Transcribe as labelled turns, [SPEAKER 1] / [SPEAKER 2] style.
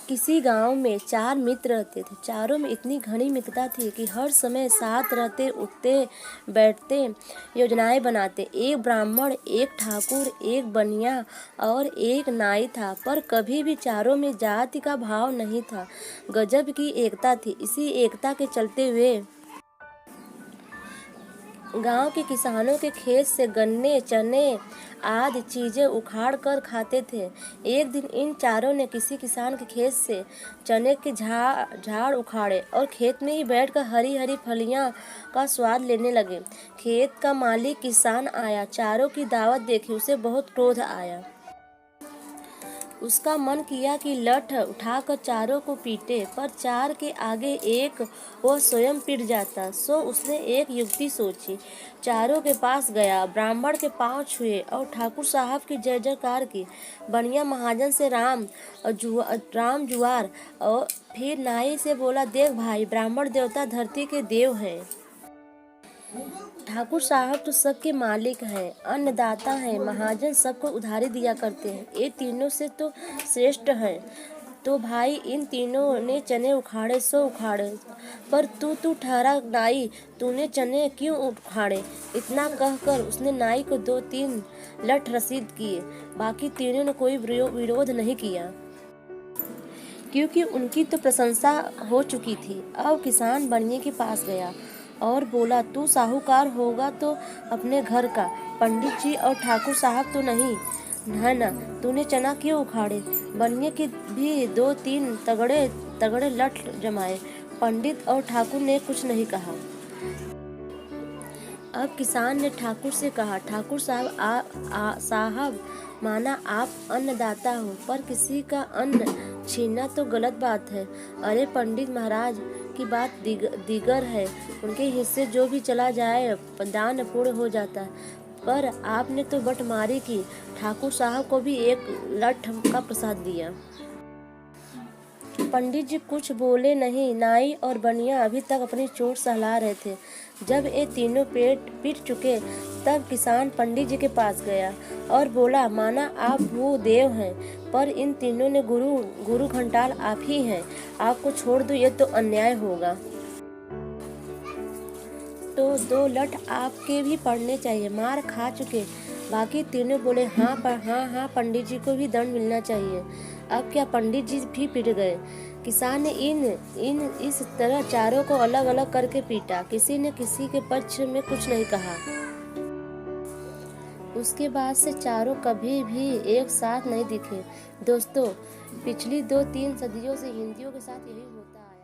[SPEAKER 1] किसी गांव में 4 मित्र रहते थे। चारों में इतनी घनी मित्रता थी कि हर समय साथ रहते, उठते बैठते, योजनाएं बनाते। एक ब्राह्मण, एक ठाकुर, एक बनिया और एक नाई था, पर कभी भी चारों में जाति का भाव नहीं था। गजब की एकता थी। इसी एकता के चलते वे गांव के किसानों के खेत से गन्ने, चने आदि चीजें उखाड़ कर खाते थे। एक दिन इन चारों ने किसी किसान के खेत से चने के झाड़ उखाड़े और खेत में ही बैठकर हरी हरी फलियां का स्वाद लेने लगे। खेत का मालिक किसान आया, चारों की दावत देखी उसे बहुत क्रोध आया। उसका मन किया कि लठ उठाकर चारों को पीटे, पर चार के आगे एक वह स्वयं पिट जाता। सो उसने एक युक्ति सोची। चारों के पास गया, ब्राह्मण के पांव छुए और ठाकुर साहब की जय जयकार की। बनिया महाजन से राम जुआर और फिर नाई से बोला, देख भाई, ब्राह्मण देवता धरती के देव हैं। ठाकुर साहब तो सबके मालिक हैं, अन्नदाता हैं, महाजन सबको उधारी दिया करते हैं, ये तीनों से तो श्रेष्ठ हैं। तो भाई, इन तीनों ने चने उखाड़े सो उखाड़े, पर तू ठहरा नाई, तूने चने क्यों उखाड़े? इतना कहकर उसने नाई को 2-3 लठ रसीद किए। बाकी तीनों ने कोई विरोध नहीं किया, क्योंकि उनकी तो प्रशंसा हो चुकी थी। अब किसान बनिए के पास गया और बोला, तू साहूकार होगा तो अपने घर का, पंडित जी और ठाकुर साहब तो नहीं है ना, तूने चना क्यों उखाड़े? बनिए के भी 2-3 तगड़े लठ जमाए। पंडित और ठाकुर ने कुछ नहीं कहा। अब किसान ने ठाकुर से कहा, ठाकुर साहब, माना आप अन्नदाता हो, पर किसी का अन्न छीनना तो गलत बात है। अरे पंडित महाराज की बात दीगर है, उनके हिस्से जो भी चला जाए दान पूर्ण हो जाता है, पर आपने तो बटमारी की। ठाकुर साहब को भी एक लठ का प्रसाद दिया। पंडित जी कुछ बोले नहीं। नाई और बनिया अभी तक अपनी चोट सहला रहे थे। जब ये तीनों पीट चुके, तब किसान पंडित जी के पास गया और बोला, माना आप वो देव हैं, पर इन तीनों ने गुरु घंटाल आप ही हैं, आपको छोड़ दो, ये तो अन्याय होगा। तो 2 लठ आपके भी पड़ने चाहिए, मार खा चुके। बाकी तीनों बोले, हाँ, पंडित जी को भी दंड मिलना चाहिए। अब क्या, पंडित जी भी पिट गए। किसान ने इस तरह चारों को अलग अलग करके पीटा। किसी ने किसी के पक्ष में कुछ नहीं कहा। उसके बाद से चारों कभी भी एक साथ नहीं दिखे। दोस्तों, पिछली 2-3 सदियों से हिंदुओं के साथ यही होता है।